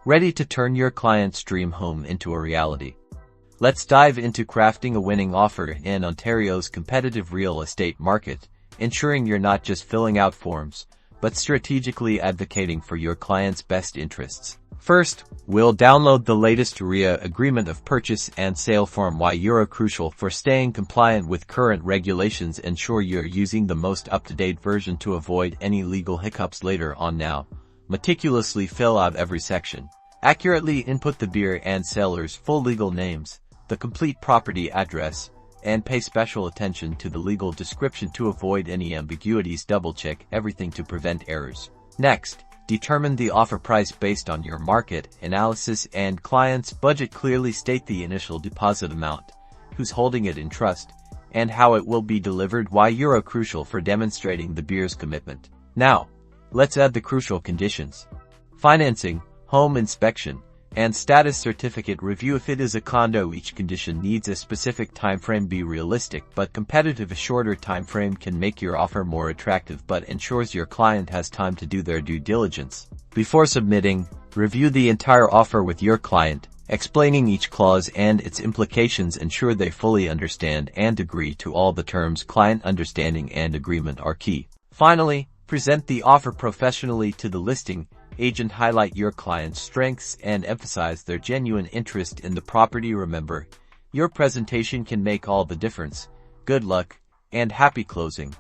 ready to turn your client's dream home into a reality. Let's dive into crafting a winning offer in Ontario's competitive real estate market, ensuring you're not just filling out forms, but strategically advocating for your client's best interests. First, we'll download the latest OREA Agreement of Purchase and Sale form. Why you're crucial for staying compliant with current regulations. Ensure you're using the most up-to-date version to avoid any legal hiccups later on. Now, meticulously fill out every section. Accurately input the buyer and seller's full legal names, the complete property address, and pay special attention to the legal description to avoid any ambiguities. Double-check everything to prevent errors. Next, determine the offer price based on your market analysis and client's budget. Clearly state the initial deposit amount, who's holding it in trust, and how it will be delivered. Why you're crucial for demonstrating the buyer's commitment. Now, let's add the crucial conditions. Financing, home inspection, and status certificate review. If it is a condo, each condition needs a specific time frame. Be realistic but competitive. A shorter time frame can make your offer more attractive but ensures your client has time to do their due diligence. Before submitting, review the entire offer with your client, explaining each clause and its implications. Ensure they fully understand and agree to all the terms. Client understanding and agreement are key. Finally, present the offer professionally to the listing agent. Highlight your client's strengths and emphasize their genuine interest in the property. Remember, your presentation can make all the difference. Good luck and happy closing.